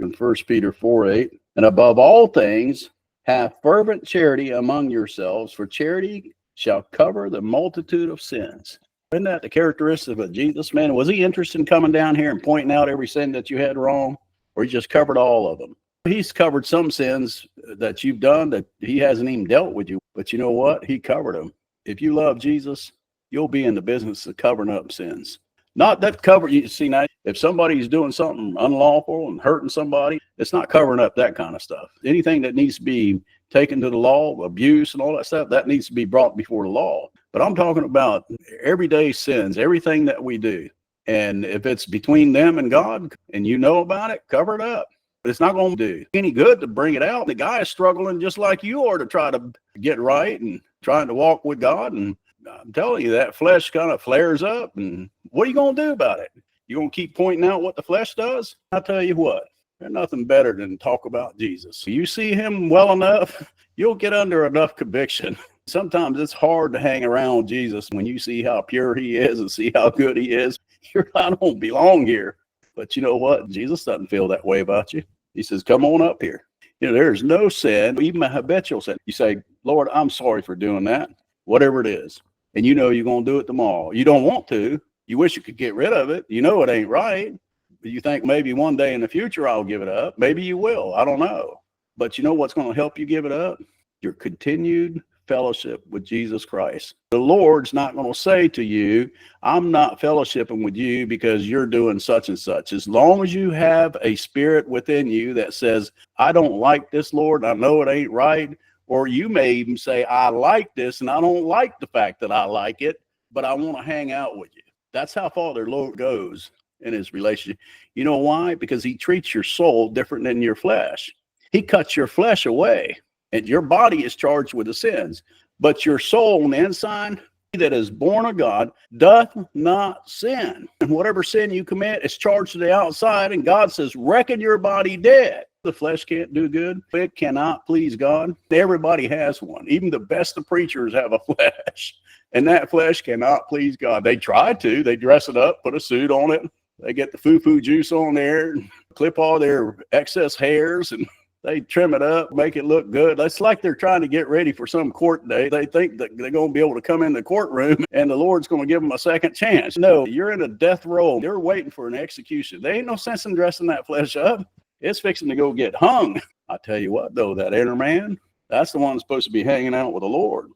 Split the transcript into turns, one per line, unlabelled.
in 1 Peter 4:8. And above all things, have fervent charity among yourselves, for charity shall cover the multitude of sins. Isn't that the characteristic of Jesus, man? Was he interested in coming down here and pointing out every sin that you had wrong? Or he just covered all of them? He's covered some sins that you've done that he hasn't even dealt with you. But you know what? He covered them. If you love Jesus, you'll be in the business of covering up sins. Not that cover, you see now, if somebody's doing something unlawful and hurting somebody, it's not covering up that kind of stuff. Anything that needs to be taken to the law, abuse and all that stuff, that needs to be brought before the law. But I'm talking about everyday sins, everything that we do. And if it's between them and God and you know about it, cover it up. But it's not going to do any good to bring it out. The guy is struggling just like you are to try to get right and trying to walk with God. And I'm telling you, that flesh kind of flares up. And what are you going to do about it? You going to keep pointing out what the flesh does? I'll tell you what, there's nothing better than talk about Jesus. You see him well enough, you'll get under enough conviction. Sometimes it's hard to hang around Jesus when you see how pure he is and see how good he is. I don't belong here. But you know what? Jesus doesn't feel that way about you. He says, come on up here. You know, there's no sin, even a habitual sin. You say, Lord, I'm sorry for doing that, whatever it is. And you know you're going to do it tomorrow. You don't want to. You wish you could get rid of it. You know it ain't right. But you think maybe one day in the future I'll give it up. Maybe you will. I don't know. But you know what's going to help you give it up? Your continued fellowship with Jesus Christ. The Lord's not going to say to you, I'm not fellowshipping with you because you're doing such and such. As long as you have a spirit within you that says, I don't like this, Lord, I know it ain't right. Or you may even say, I like this and I don't like the fact that I like it, but I want to hang out with you. That's how far the Lord goes in his relationship. You know why? Because he treats your soul different than your flesh. He cuts your flesh away. And your body is charged with the sins, but your soul on the inside that is born of God doth not sin. And whatever sin you commit is charged to the outside. And God says, reckon your body dead. The flesh can't do good. It cannot please God. Everybody has one. Even the best of preachers have a flesh. And that flesh cannot please God. They try to. They dress it up, put a suit on it. They get the foo-foo juice on there, and clip all their excess hairs, and they trim it up, make it look good. It's like they're trying to get ready for some court day. They think that they're going to be able to come in the courtroom and the Lord's going to give them a second chance. No, you're in a death row. They're waiting for an execution. There ain't no sense in dressing that flesh up. It's fixing to go get hung. I tell you what, though, that inner man, that's the one that's supposed to be hanging out with the Lord.